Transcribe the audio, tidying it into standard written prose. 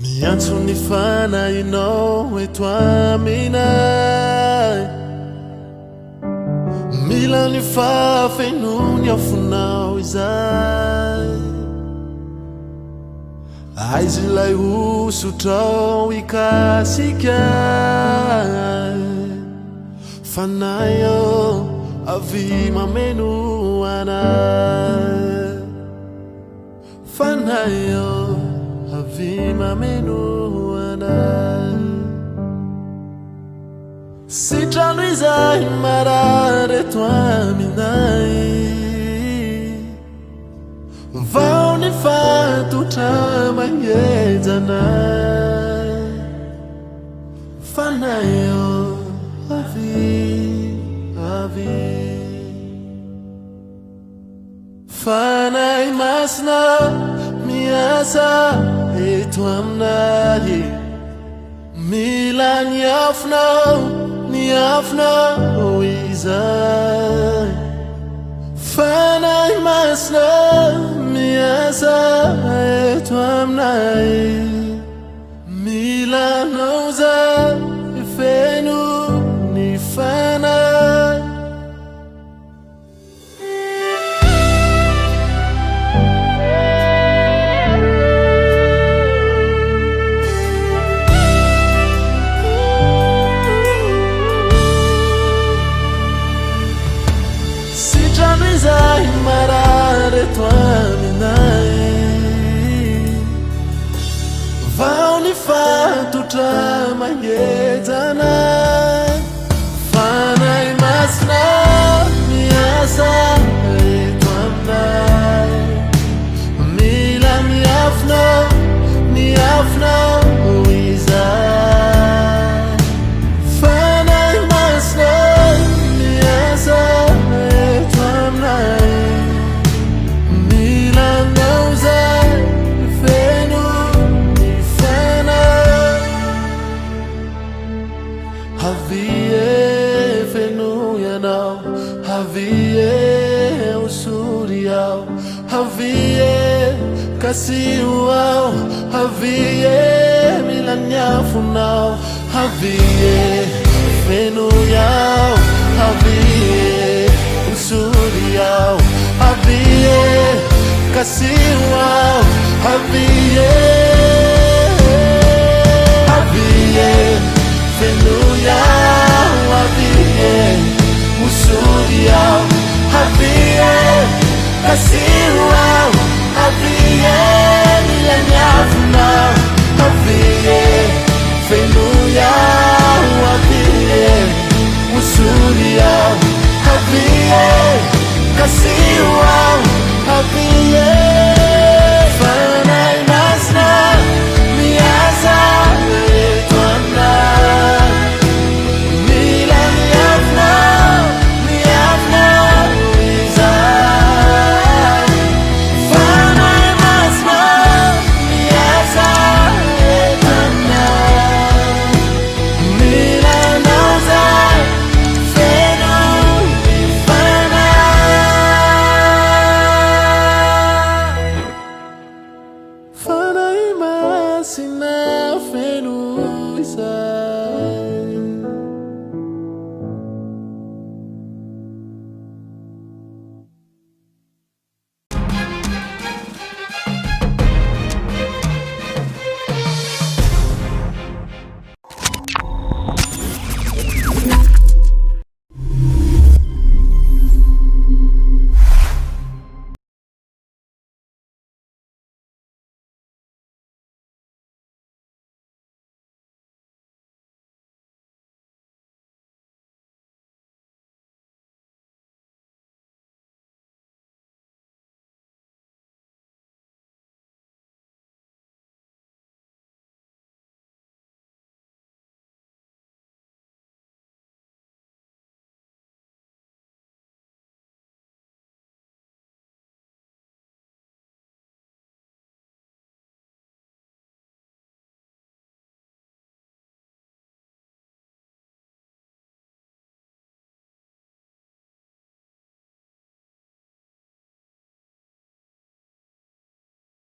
Miantso ny fanahinao eto aminay, mila ny fafenony afonao izay. Aizy ilay osotrao ikasikay, fanahy ao avy mameno anay. Fanahy ao avy mameno anay. Sitrano izay marary eto aminay, vao ny fatotra magnezanay. Fanahy ao avy fanahy masina miasa eto aminay, mila ny afonao izay. Fanahy masina miasa eto aminay, mila anao zay feno ny fanahy. Sitrano izay marary eto aminay, vao ny fatotra magnezanay. Fanahy masina miasa eto aminay, mila ny afonao izay. Fanahy masina miasa eto aminay, mila anao zay feno ny fanahy. Havie feno ianao, havie usury ao, havie kasio ao, havie mila ny afonao, havie feno iao, havie usury ao, havie kasio ao, havie feno iao, havie usury ao, havie kasio ao, havie mila ny afonao, havie feno iao, havie usury ao, havie kasio ao, havie